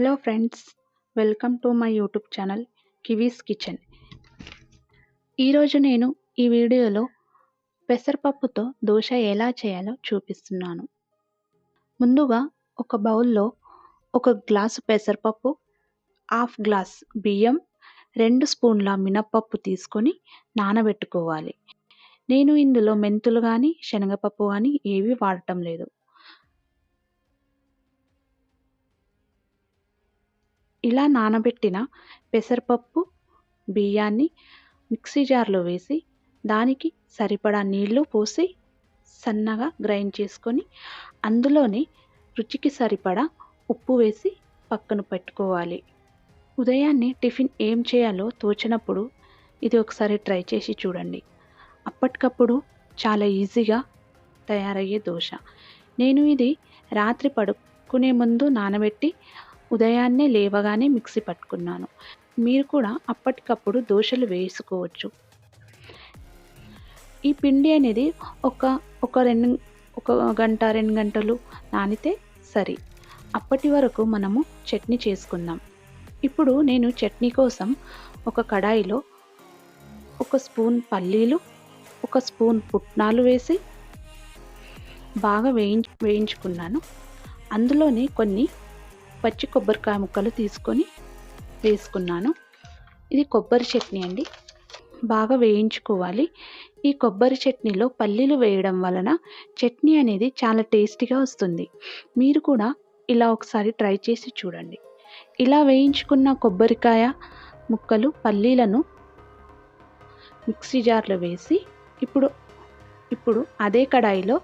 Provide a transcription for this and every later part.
Hello friends, welcome to my YouTube channel Kiwis kitchen. ఈరోజు నేను ఈ వీడియోలో పెసరపప్పుతో దోశ ఎలా చేయాలో చూపిస్తున్నాను. ముందుగా ఒక బౌల్లో ఒక గ్లాసు పెసరపప్పు, హాఫ్ గ్లాస్ బియ్యం, 2 స్పూన్ల మినప్పప్పు తీసుకొని నానబెట్టుకోవాలి. నేను ఇందులో మెంతులు కానీ శనగపప్పు కానీ ఏవి వాడటం లేదు. ఇలా నానబెట్టిన పెసరపప్పు, బియ్యాన్ని మిక్సీ జార్లో వేసి దానికి సరిపడా నీళ్లు పోసి సన్నగా గ్రైండ్ చేసుకొని అందులోనే రుచికి సరిపడా ఉప్పు వేసి పక్కన పెట్టుకోవాలి. ఉదయాన్నే టిఫిన్ ఏం చేయాలో తోచనప్పుడు ఇది ఒకసారి ట్రై చేసి చూడండి. అప్పటికప్పుడు చాలా ఈజీగా తయారయ్యే దోశ. నేను ఇది రాత్రి పడుకునే ముందు నానబెట్టి ఉదయాన్నే లేవగానే మిక్సీ పట్టుకున్నాను. మీరు కూడా అప్పటికప్పుడు దోశలు వేసుకోవచ్చు. ఈ పిండి అనేది ఒక గంట 2 గంటలు నానితే సరి. అప్పటి వరకు మనము చట్నీ చేసుకుందాం. ఇప్పుడు నేను చట్నీ కోసం ఒక కడాయిలో 1 స్పూన్ పల్లీలు, 1 స్పూన్ పుట్నాలు వేసి బాగా వేయించుకున్నాను. అందులోనే కొన్ని పచ్చి కొబ్బరికాయ ముక్కలు తీసుకొని వేసుకున్నాను. ఇది కొబ్బరి చట్నీ అండి. బాగా వేయించుకోవాలి. ఈ కొబ్బరి చట్నీలో పల్లీలు వేయడం వలన చట్నీ అనేది చాలా టేస్టీగా వస్తుంది. మీరు కూడా ఇలా ఒకసారి ట్రై చేసి చూడండి. ఇలా వేయించుకున్న కొబ్బరికాయ ముక్కలు, పల్లీలను మిక్సీ జార్లో వేసి ఇప్పుడు అదే కడాయిలో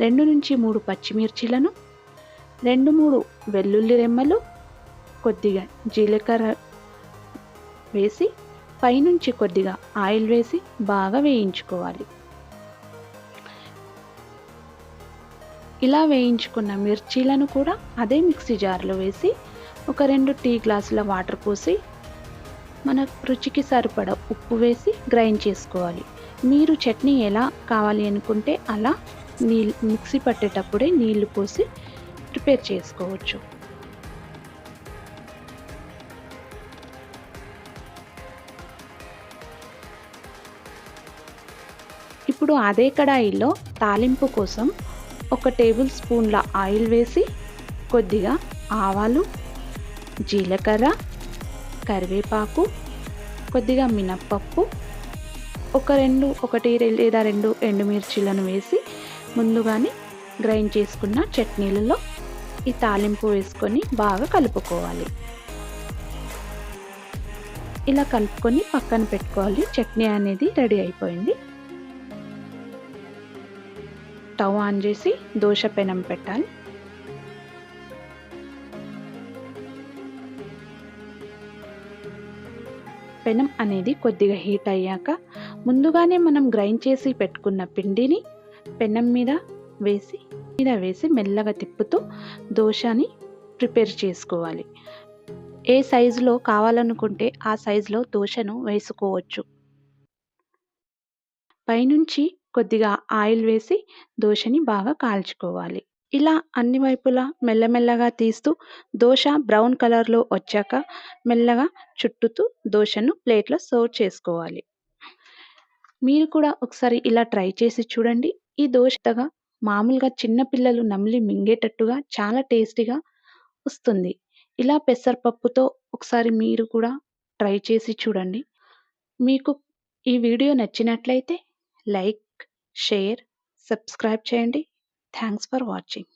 2 నుంచి 3 పచ్చిమిర్చీలను, 2-3 వెల్లుల్లి రెమ్మలు, కొద్దిగా జీలకర్ర వేసి పైనుంచి కొద్దిగా ఆయిల్ వేసి బాగా వేయించుకోవాలి. ఇలా వేయించుకున్న మిర్చీలను కూడా అదే మిక్సీ జార్లో వేసి ఒక 2 టీ గ్లాసుల వాటర్ పోసి మన రుచికి సరిపడా ఉప్పు వేసి గ్రైండ్ చేసుకోవాలి. మీరు చట్నీ ఎలా కావాలి అనుకుంటే అలా మిక్సీ పట్టేటప్పుడే నీళ్లు పోసి ప్రిపేర్ చేసుకోవచ్చు. ఇప్పుడు అదే కడాయిలో తాలింపు కోసం 1 టేబుల్ స్పూన్ల ఆయిల్ వేసి కొద్దిగా ఆవాలు, జీలకర్ర, కరివేపాకు, కొద్దిగా మినప్పప్పు, 1 లేదా 2 ఎండుమిర్చీలను వేసి ముందుగానే గ్రైండ్ చేసుకున్న చట్నీలలో ఈ తాలింపు వేసుకొని బాగా కలుపుకోవాలి. ఇలా కలుపుకొని పక్కన పెట్టుకోవాలి. చట్నీ అనేది రెడీ అయిపోయింది. స్టవ్ ఆన్ చేసి దోశ పెనం పెట్టాలి. పెనం అనేది కొద్దిగా హీట్ అయ్యాక ముందుగానే మనం గ్రైండ్ చేసి పెట్టుకున్న పిండిని పెనం మీద వేసి మెల్లగా తిప్పుతూ దోశని ప్రిపేర్ చేసుకోవాలి. ఏ సైజులో కావాలనుకుంటే ఆ సైజులో దోశను వేసుకోవచ్చు. పైనుంచి కొద్దిగా ఆయిల్ వేసి దోశని బాగా కాల్చుకోవాలి. ఇలా అన్ని వైపులా మెల్లమెల్లగా తీస్తూ దోశ బ్రౌన్ కలర్లో వచ్చాక మెల్లగా చుట్టుతూ దోశను ప్లేట్లో సర్వ్ చేసుకోవాలి. మీరు కూడా ఒకసారి ఇలా ట్రై చేసి చూడండి. ఈ దోశగా మామూలుగా చిన్నపిల్లలు నమిలి మింగేటట్టుగా చాలా టేస్టీగా వస్తుంది. ఇలా పెసరపప్పుతో ఒకసారి మీరు కూడా ట్రై చేసి చూడండి. మీకు ఈ వీడియో నచ్చినట్లయితే లైక్, షేర్, సబ్స్క్రైబ్ చేయండి. Thanks for watching.